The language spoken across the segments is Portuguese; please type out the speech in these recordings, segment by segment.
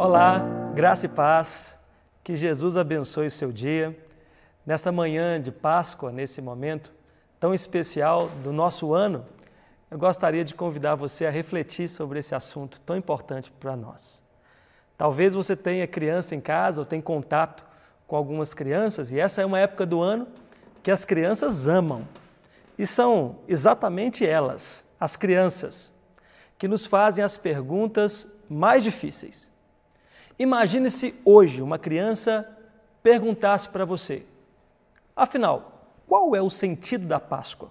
Olá, graça e paz, que Jesus abençoe o seu dia. Nesta manhã de Páscoa, nesse momento tão especial do nosso ano, eu gostaria de convidar você a refletir sobre esse assunto tão importante para nós. Talvez você tenha criança em casa ou tenha contato com algumas crianças, e essa é uma época do ano que as crianças amam. E são exatamente elas, as crianças, que nos fazem as perguntas mais difíceis. Imagine se hoje uma criança perguntasse para você: afinal, qual é o sentido da Páscoa?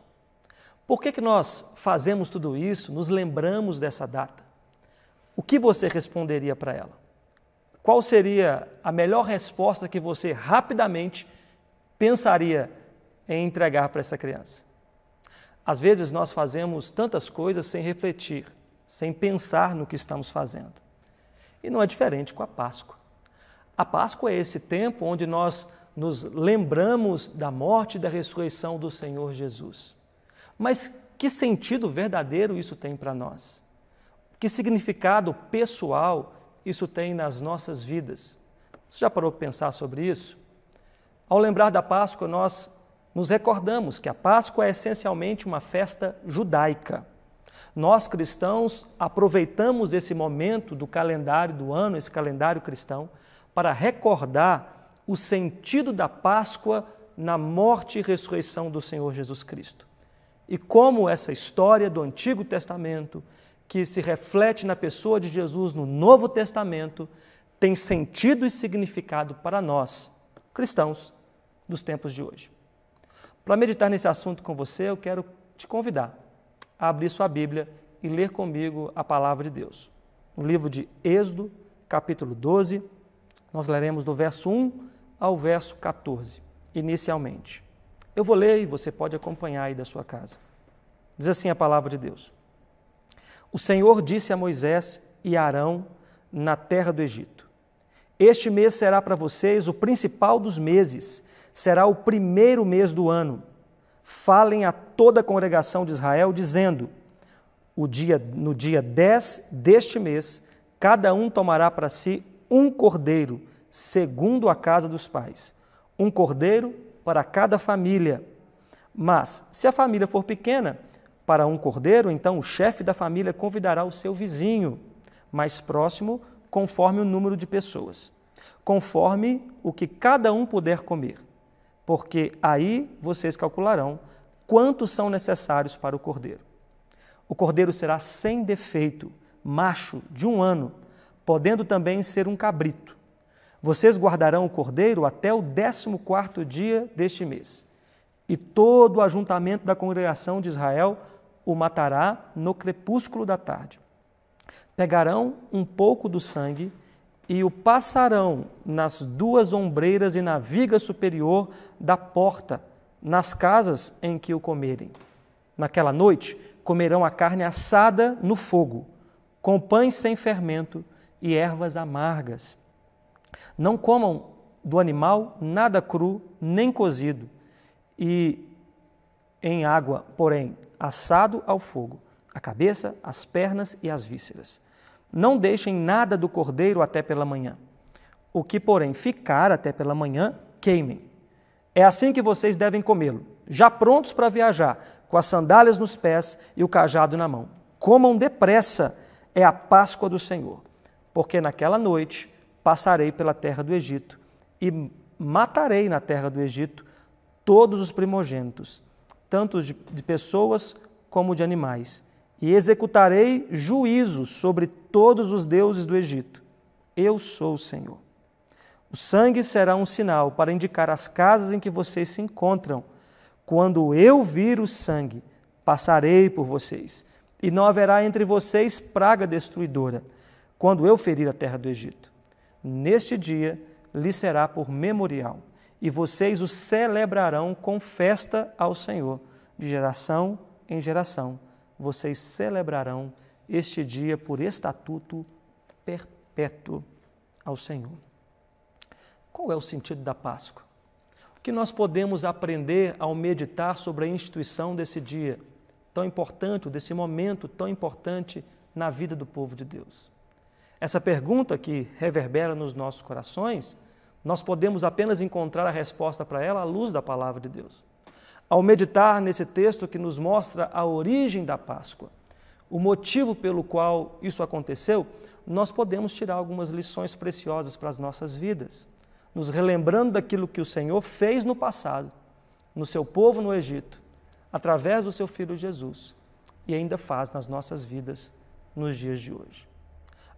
Por que nós fazemos tudo isso, nos lembramos dessa data? O que você responderia para ela? Qual seria a melhor resposta que você rapidamente pensaria em entregar para essa criança? Às vezes nós fazemos tantas coisas sem refletir, sem pensar no que estamos fazendo. E não é diferente com a Páscoa. A Páscoa é esse tempo onde nós nos lembramos da morte e da ressurreição do Senhor Jesus. Mas que sentido verdadeiro isso tem para nós? Que significado pessoal isso tem nas nossas vidas? Você já parou para pensar sobre isso? Ao lembrar da Páscoa, nós nos recordamos que a Páscoa é essencialmente uma festa judaica. Nós, cristãos, aproveitamos esse momento do calendário do ano, esse calendário cristão, para recordar o sentido da Páscoa na morte e ressurreição do Senhor Jesus Cristo. E como essa história do Antigo Testamento, que se reflete na pessoa de Jesus no Novo Testamento, tem sentido e significado para nós, cristãos, dos tempos de hoje. Para meditar nesse assunto com você, eu quero te convidar a abrir sua Bíblia e ler comigo a palavra de Deus. No livro de Êxodo, capítulo 12, nós leremos do verso 1 ao verso 14, inicialmente. Eu vou ler e você pode acompanhar aí da sua casa. Diz assim a palavra de Deus: O Senhor disse a Moisés e a Arão na terra do Egito: Este mês será para vocês o principal dos meses, será o primeiro mês do ano. Falem a toda a congregação de Israel, dizendo: no dia 10 deste mês, cada um tomará para si um cordeiro, segundo a casa dos pais. Um cordeiro para cada família. Mas, se a família for pequena, para um cordeiro, então o chefe da família convidará o seu vizinho mais próximo, conforme o número de pessoas, conforme o que cada um puder comer. Porque aí vocês calcularão quantos são necessários para o cordeiro. O cordeiro será sem defeito, macho, de 1 ano, podendo também ser um cabrito. Vocês guardarão o cordeiro até o 14º dia deste mês. E todo o ajuntamento da congregação de Israel o matará no crepúsculo da tarde. Pegarão um pouco do sangue e o passarão nas 2 ombreiras e na viga superior da porta, nas casas em que o comerem. Naquela noite, comerão a carne assada no fogo, com pães sem fermento e ervas amargas. Não comam do animal nada cru, nem cozido, e em água, porém, assado ao fogo, a cabeça, as pernas e as vísceras. Não deixem nada do cordeiro até pela manhã. O que, porém, ficar até pela manhã, queimem. É assim que vocês devem comê-lo, já prontos para viajar, com as sandálias nos pés e o cajado na mão. Comam depressa, é a Páscoa do Senhor. Porque naquela noite passarei pela terra do Egito e matarei na terra do Egito todos os primogênitos, tanto de pessoas como de animais, e executarei juízo sobre todos os deuses do Egito. Eu sou o Senhor. O sangue será um sinal para indicar as casas em que vocês se encontram. Quando eu vir o sangue, passarei por vocês, e não haverá entre vocês praga destruidora, quando eu ferir a terra do Egito. Neste dia lhe será por memorial, e vocês o celebrarão com festa ao Senhor. De geração em geração, vocês celebrarão este dia por estatuto perpétuo ao Senhor. Qual é o sentido da Páscoa? O que nós podemos aprender ao meditar sobre a instituição desse dia tão importante, desse momento tão importante na vida do povo de Deus? Essa pergunta que reverbera nos nossos corações, nós podemos apenas encontrar a resposta para ela à luz da palavra de Deus. Ao meditar nesse texto que nos mostra a origem da Páscoa, o motivo pelo qual isso aconteceu, nós podemos tirar algumas lições preciosas para as nossas vidas, nos relembrando daquilo que o Senhor fez no passado, no seu povo no Egito, através do seu Filho Jesus, e ainda faz nas nossas vidas nos dias de hoje.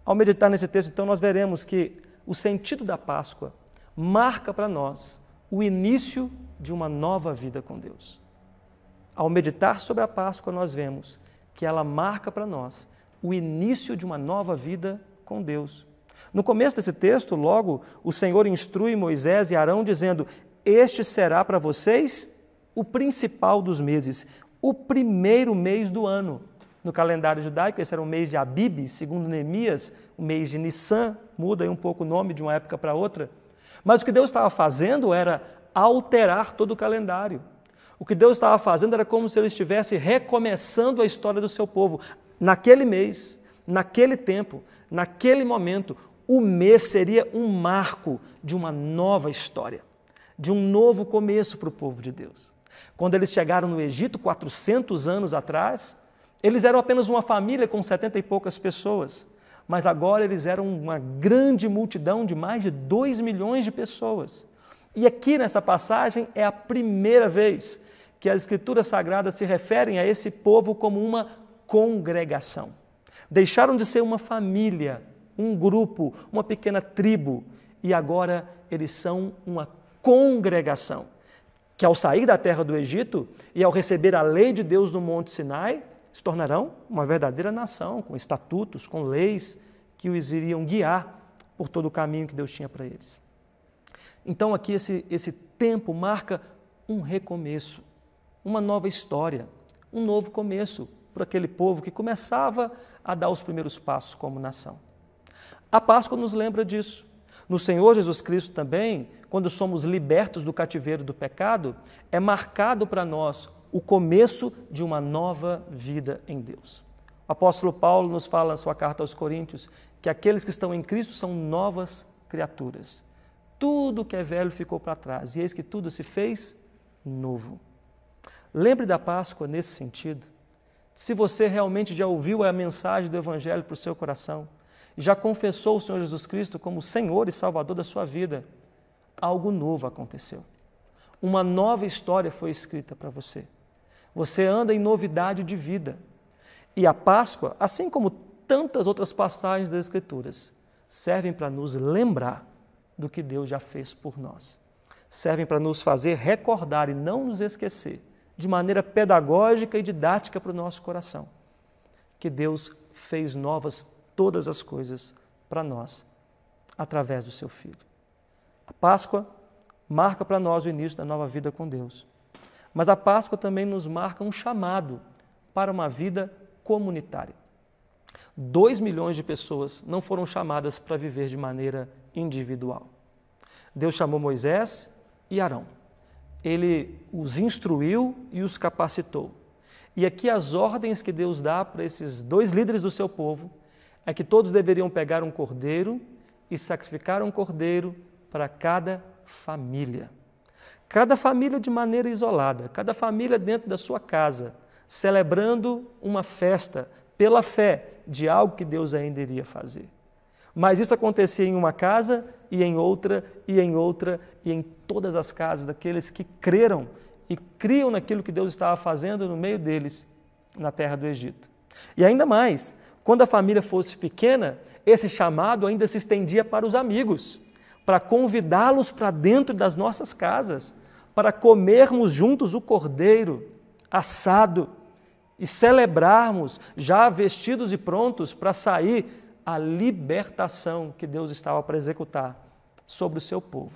Ao meditar nesse texto, então, nós veremos que o sentido da Páscoa marca para nós o início de uma nova vida com Deus. Ao meditar sobre a Páscoa, nós vemos que ela marca para nós o início de uma nova vida com Deus. No começo desse texto, logo, o Senhor instrui Moisés e Arão dizendo: este será para vocês o principal dos meses, o primeiro mês do ano. No calendário judaico, esse era o mês de Abib, segundo Neemias, o mês de Nissan, muda aí um pouco o nome de uma época para outra. Mas o que Deus estava fazendo era alterar todo o calendário. O que Deus estava fazendo era como se Ele estivesse recomeçando a história do seu povo. Naquele mês, naquele tempo, naquele momento, o mês seria um marco de uma nova história, de um novo começo para o povo de Deus. Quando eles chegaram no Egito, 400 anos atrás, eles eram apenas uma família com 70 e poucas pessoas, mas agora eles eram uma grande multidão de mais de 2 milhões de pessoas. E aqui nessa passagem é a primeira vez que as Escrituras Sagradas se referem a esse povo como uma congregação. Deixaram de ser uma família, um grupo, uma pequena tribo, e agora eles são uma congregação, que ao sair da terra do Egito e ao receber a lei de Deus no Monte Sinai, se tornarão uma verdadeira nação, com estatutos, com leis que os iriam guiar por todo o caminho que Deus tinha para eles. Então aqui esse tempo marca um recomeço, uma nova história, um novo começo para aquele povo que começava a dar os primeiros passos como nação. A Páscoa nos lembra disso. No Senhor Jesus Cristo também, quando somos libertos do cativeiro do pecado, é marcado para nós o começo de uma nova vida em Deus. O apóstolo Paulo nos fala na sua carta aos Coríntios que aqueles que estão em Cristo são novas criaturas. Tudo que é velho ficou para trás, e eis que tudo se fez novo. Lembre da Páscoa nesse sentido. Se você realmente já ouviu a mensagem do Evangelho para o seu coração, já confessou o Senhor Jesus Cristo como Senhor e Salvador da sua vida, algo novo aconteceu. Uma nova história foi escrita para você. Você anda em novidade de vida. E a Páscoa, assim como tantas outras passagens das Escrituras, servem para nos lembrar do que Deus já fez por nós. Servem para nos fazer recordar e não nos esquecer, de maneira pedagógica e didática para o nosso coração, que Deus fez novas todas as coisas para nós, através do seu Filho. A Páscoa marca para nós o início da nova vida com Deus. Mas a Páscoa também nos marca um chamado para uma vida comunitária. 2 milhões de pessoas não foram chamadas para viver de maneira individual. Deus chamou Moisés e Arão. Ele os instruiu e os capacitou. E aqui as ordens que Deus dá para esses 2 líderes do seu povo é que todos deveriam pegar um cordeiro e sacrificar um cordeiro para cada família. Cada família de maneira isolada, cada família dentro da sua casa, celebrando uma festa pela fé de algo que Deus ainda iria fazer. Mas isso acontecia em uma casa e em outra e em outra e em todas as casas daqueles que creram e criam naquilo que Deus estava fazendo no meio deles na terra do Egito. E ainda mais, quando a família fosse pequena, esse chamado ainda se estendia para os amigos, para convidá-los para dentro das nossas casas, para comermos juntos o cordeiro assado e celebrarmos, já vestidos e prontos para sair a libertação que Deus estava para executar sobre o seu povo.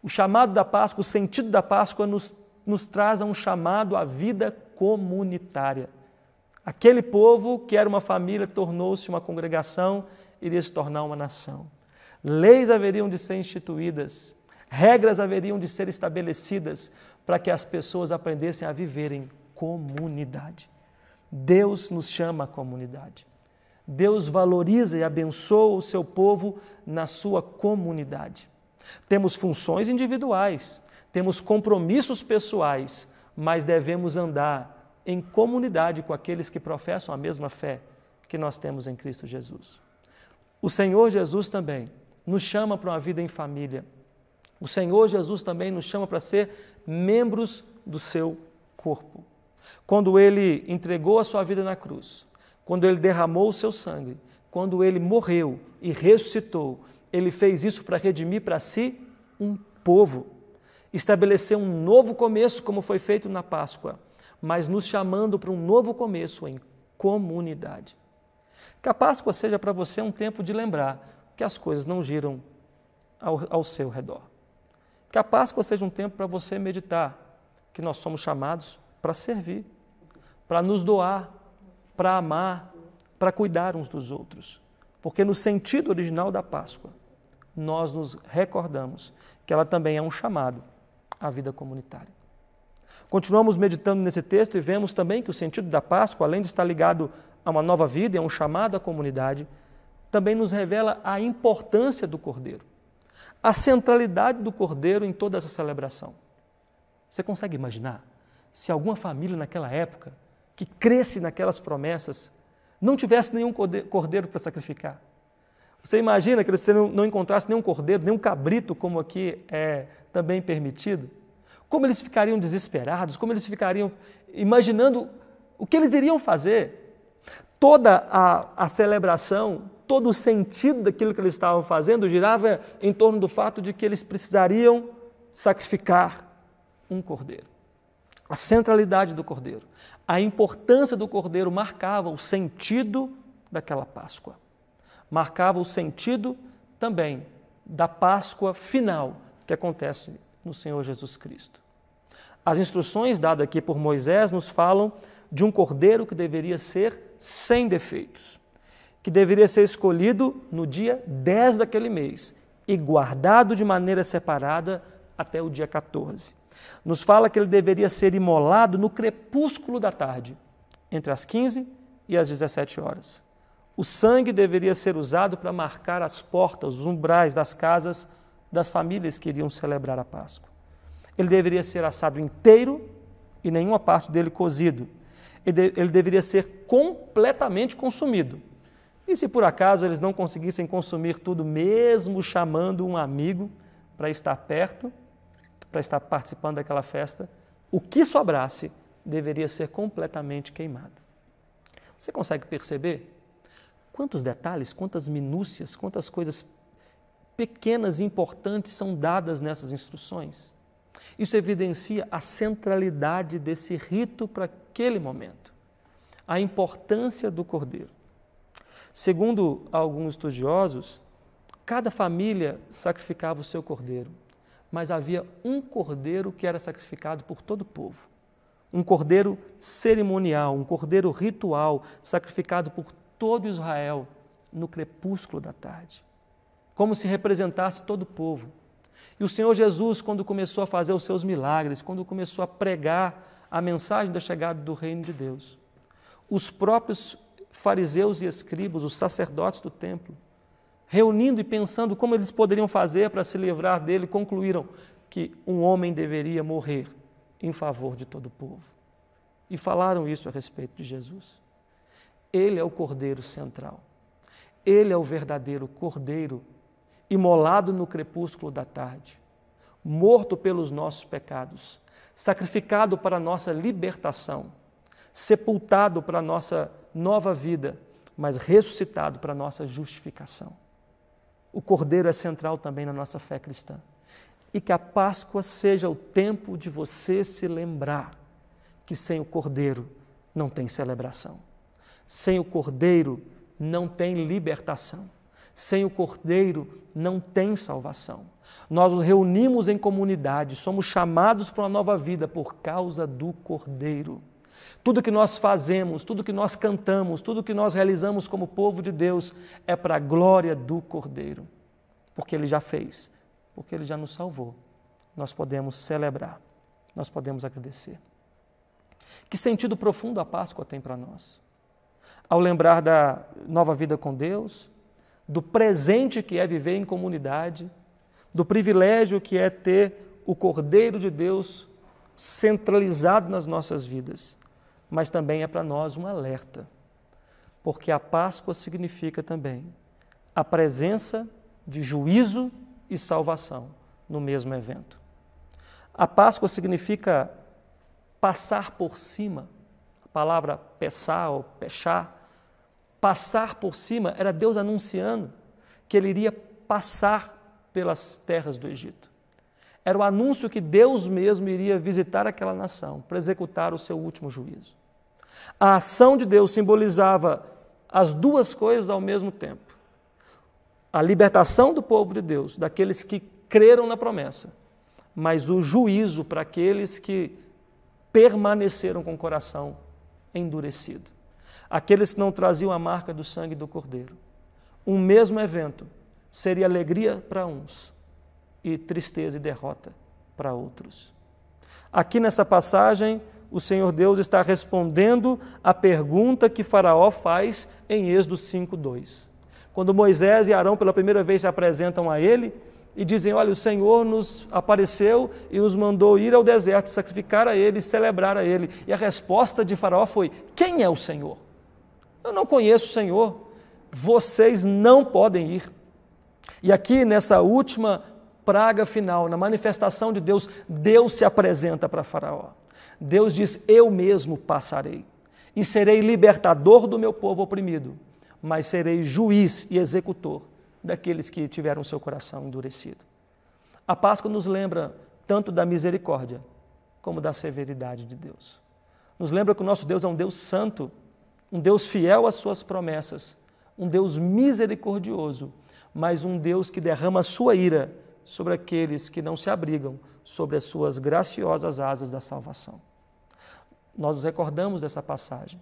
O chamado da Páscoa, o sentido da Páscoa nos traz a um chamado à vida comunitária. Aquele povo que era uma família tornou-se uma congregação, iria se tornar uma nação. Leis haveriam de ser instituídas, regras haveriam de ser estabelecidas para que as pessoas aprendessem a viver em comunidade. Deus nos chama à comunidade. Deus valoriza e abençoa o seu povo na sua comunidade. Temos funções individuais, temos compromissos pessoais, mas devemos andar em comunidade com aqueles que professam a mesma fé que nós temos em Cristo Jesus. O Senhor Jesus também nos chama para uma vida em família. O Senhor Jesus também nos chama para ser membros do seu corpo. Quando Ele entregou a sua vida na cruz, quando Ele derramou o seu sangue, quando Ele morreu e ressuscitou, Ele fez isso para redimir para si um povo, estabelecer um novo começo, como foi feito na Páscoa, mas nos chamando para um novo começo em comunidade. Que a Páscoa seja para você um tempo de lembrar que as coisas não giram ao seu redor. Que a Páscoa seja um tempo para você meditar que nós somos chamados para servir, para nos doar, para amar, para cuidar uns dos outros. Porque no sentido original da Páscoa, nós nos recordamos que ela também é um chamado à vida comunitária. Continuamos meditando nesse texto e vemos também que o sentido da Páscoa, além de estar ligado a uma nova vida e a um chamado à comunidade, também nos revela a importância do Cordeiro, a centralidade do Cordeiro em toda essa celebração. Você consegue imaginar se alguma família naquela época, que cresce naquelas promessas, não tivesse nenhum cordeiro para sacrificar? Você imagina que você não encontrasse nenhum cordeiro, nenhum cabrito, como aqui é também permitido? Como eles ficariam desesperados, como eles ficariam imaginando o que eles iriam fazer? Toda a celebração, todo o sentido daquilo que eles estavam fazendo girava em torno do fato de que eles precisariam sacrificar um cordeiro. A centralidade do cordeiro, a importância do cordeiro marcava o sentido daquela Páscoa. Marcava o sentido também da Páscoa final que acontece no Senhor Jesus Cristo. As instruções dadas aqui por Moisés nos falam de um cordeiro que deveria ser sem defeitos, que deveria ser escolhido no dia 10 daquele mês e guardado de maneira separada até o dia 14. Nos fala que ele deveria ser imolado no crepúsculo da tarde, entre as 15 e as 17 horas. O sangue deveria ser usado para marcar as portas, os umbrais das casas das famílias que iriam celebrar a Páscoa. Ele deveria ser assado inteiro e nenhuma parte dele cozido. Ele deveria ser completamente consumido. E se por acaso eles não conseguissem consumir tudo, mesmo chamando um amigo para estar perto, para estar participando daquela festa, o que sobrasse deveria ser completamente queimado. Você consegue perceber quantos detalhes, quantas minúcias, quantas coisas pequenas e importantes são dadas nessas instruções? Isso evidencia a centralidade desse rito para aquele momento, a importância do cordeiro. Segundo alguns estudiosos, cada família sacrificava o seu cordeiro, mas havia um cordeiro que era sacrificado por todo o povo. Um cordeiro cerimonial, um cordeiro ritual, sacrificado por todo Israel no crepúsculo da tarde, como se representasse todo o povo. E o Senhor Jesus, quando começou a fazer os seus milagres, quando começou a pregar a mensagem da chegada do reino de Deus, os próprios fariseus e escribas, os sacerdotes do templo, reunindo e pensando como eles poderiam fazer para se livrar dele, concluíram que um homem deveria morrer em favor de todo o povo. E falaram isso a respeito de Jesus. Ele é o Cordeiro central. Ele é o verdadeiro Cordeiro, imolado no crepúsculo da tarde, morto pelos nossos pecados, sacrificado para a nossa libertação, sepultado para a nossa nova vida, mas ressuscitado para a nossa justificação. O Cordeiro é central também na nossa fé cristã. E que a Páscoa seja o tempo de você se lembrar que sem o Cordeiro não tem celebração. Sem o Cordeiro não tem libertação. Sem o Cordeiro não tem salvação. Nós nos reunimos em comunidade, somos chamados para uma nova vida por causa do Cordeiro. Tudo que nós fazemos, tudo que nós cantamos, tudo que nós realizamos como povo de Deus é para a glória do Cordeiro. Porque Ele já fez, porque Ele já nos salvou. Nós podemos celebrar, nós podemos agradecer. Que sentido profundo a Páscoa tem para nós? ao lembrar da nova vida com Deus, do presente que é viver em comunidade, do privilégio que é ter o Cordeiro de Deus centralizado nas nossas vidas. Mas também é para nós um alerta, porque a Páscoa significa também a presença de juízo e salvação no mesmo evento. A Páscoa significa passar por cima. A palavra pessar ou pechar, passar por cima, era Deus anunciando que Ele iria passar pelas terras do Egito. Era o anúncio que Deus mesmo iria visitar aquela nação para executar o seu último juízo. A ação de Deus simbolizava as duas coisas ao mesmo tempo. A libertação do povo de Deus, daqueles que creram na promessa, mas o juízo para aqueles que permaneceram com o coração endurecido. Aqueles que não traziam a marca do sangue do Cordeiro. Um mesmo evento seria alegria para uns e tristeza e derrota para outros. Aqui nessa passagem, o Senhor Deus está respondendo à pergunta que Faraó faz em Êxodo 5:2. Quando Moisés e Arão pela primeira vez se apresentam a ele e dizem: olha, o Senhor nos apareceu e nos mandou ir ao deserto, sacrificar a ele, celebrar a ele. E a resposta de Faraó foi: quem é o Senhor? Eu não conheço o Senhor, vocês não podem ir. E aqui nessa última praga final, na manifestação de Deus, Deus se apresenta para Faraó. Deus diz: eu mesmo passarei e serei libertador do meu povo oprimido, mas serei juiz e executor daqueles que tiveram seu coração endurecido. A Páscoa nos lembra tanto da misericórdia como da severidade de Deus. Nos lembra que o nosso Deus é um Deus santo, um Deus fiel às suas promessas, um Deus misericordioso, mas um Deus que derrama a sua ira sobre aqueles que não se abrigam sobre as suas graciosas asas da salvação. Nós nos recordamos dessa passagem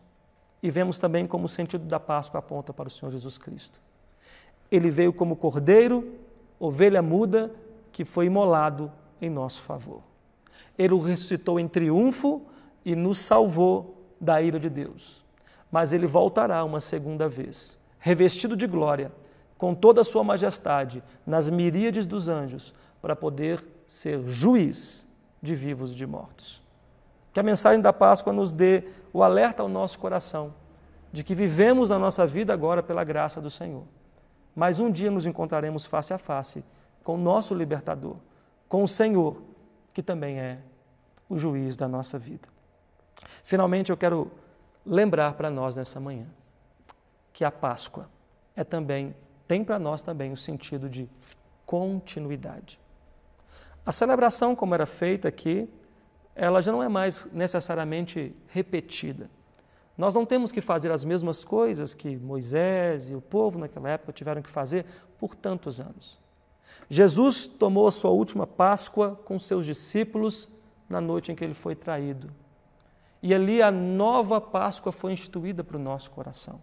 e vemos também como o sentido da Páscoa aponta para o Senhor Jesus Cristo. Ele veio como cordeiro, ovelha muda, que foi imolado em nosso favor. Ele o ressuscitou em triunfo e nos salvou da ira de Deus. Mas ele voltará uma segunda vez, revestido de glória, com toda a sua majestade, nas miríades dos anjos, para poder ser juiz de vivos e de mortos. Que a mensagem da Páscoa nos dê o alerta ao nosso coração de que vivemos a nossa vida agora pela graça do Senhor. Mas um dia nos encontraremos face a face com o nosso libertador, com o Senhor, que também é o juiz da nossa vida. Finalmente, eu quero lembrar para nós nessa manhã que a Páscoa tem para nós também o sentido de continuidade. A celebração, como era feita aqui, ela já não é mais necessariamente repetida. Nós não temos que fazer as mesmas coisas que Moisés e o povo naquela época tiveram que fazer por tantos anos. Jesus tomou a sua última Páscoa com seus discípulos na noite em que ele foi traído. E ali a nova Páscoa foi instituída para o nosso coração.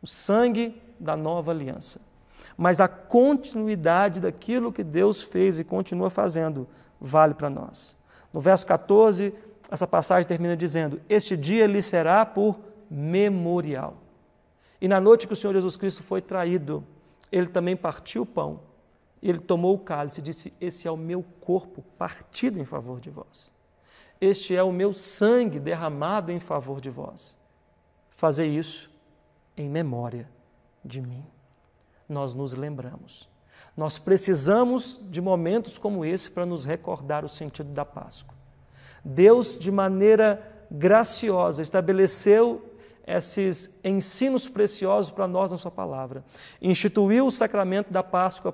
O sangue da nova aliança. Mas a continuidade daquilo que Deus fez e continua fazendo vale para nós. No verso 14, essa passagem termina dizendo: este dia lhe será por memorial. E na noite que o Senhor Jesus Cristo foi traído, ele também partiu o pão, ele tomou o cálice e disse: esse é o meu corpo partido em favor de vós. Este é o meu sangue derramado em favor de vós. Fazer isso em memória de mim. Nós nos lembramos. Nós precisamos de momentos como esse para nos recordar o sentido da Páscoa. Deus, de maneira graciosa, estabeleceu esses ensinos preciosos para nós na sua palavra. Instituiu o sacramento da Páscoa,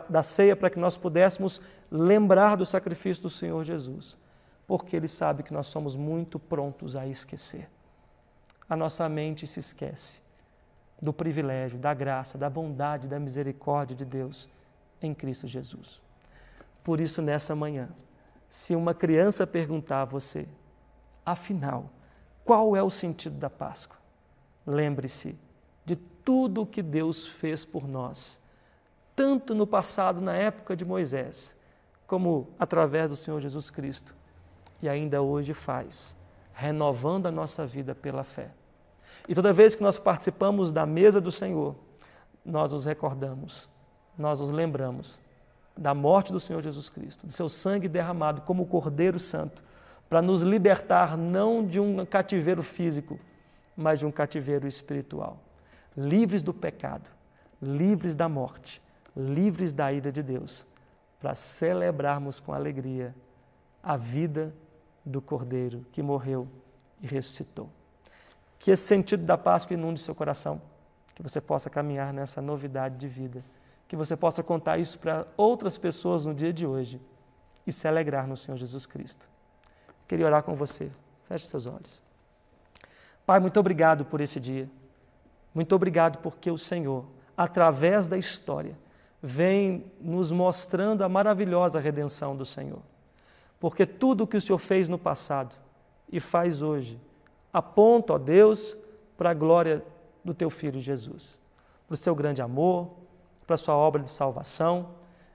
da ceia, para que nós pudéssemos lembrar do sacrifício do Senhor Jesus, porque Ele sabe que nós somos muito prontos a esquecer. A nossa mente se esquece do privilégio, da graça, da bondade, da misericórdia de Deus em Cristo Jesus. Por isso, nessa manhã, se uma criança perguntar a você, afinal, qual é o sentido da Páscoa? Lembre-se de tudo o que Deus fez por nós, tanto no passado, na época de Moisés, como através do Senhor Jesus Cristo, e ainda hoje faz, renovando a nossa vida pela fé. E toda vez que nós participamos da mesa do Senhor, nós nos recordamos, nós nos lembramos da morte do Senhor Jesus Cristo, do seu sangue derramado como Cordeiro Santo, para nos libertar não de um cativeiro físico, mas de um cativeiro espiritual. Livres do pecado, livres da morte, livres da ira de Deus, para celebrarmos com alegria a vida do Cordeiro que morreu e ressuscitou. Que esse sentido da Páscoa inunde seu coração, que você possa caminhar nessa novidade de vida, que você possa contar isso para outras pessoas no dia de hoje e se alegrar no Senhor Jesus Cristo. Queria orar com você. Feche seus olhos. Pai, muito obrigado por esse dia. Muito obrigado porque o Senhor, através da história, vem nos mostrando a maravilhosa redenção do Senhor. Porque tudo o que o Senhor fez no passado e faz hoje, aponta, ó Deus, para a glória do Teu Filho Jesus, para o Seu grande amor, para a Sua obra de salvação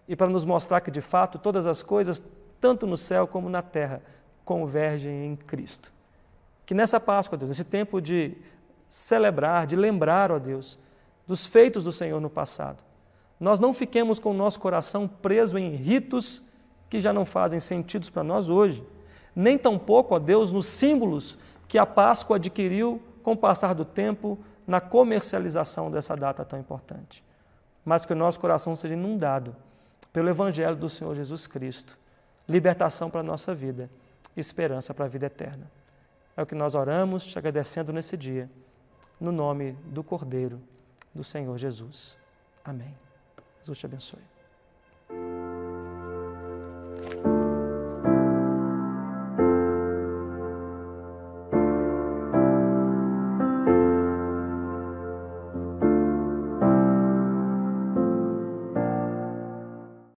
e para nos mostrar que, de fato, todas as coisas, tanto no céu como na terra, convergem em Cristo. Que nessa Páscoa, Deus, nesse tempo de celebrar, de lembrar, ó Deus, dos feitos do Senhor no passado, nós não fiquemos com o nosso coração preso em ritos que já não fazem sentido para nós hoje, nem tampouco, ó Deus, nos símbolos que a Páscoa adquiriu com o passar do tempo na comercialização dessa data tão importante. Mas que o nosso coração seja inundado pelo Evangelho do Senhor Jesus Cristo, libertação para a nossa vida, esperança para a vida eterna. É o que nós oramos, te agradecendo nesse dia, no nome do Cordeiro do Senhor Jesus. Amém. Jesus te abençoe.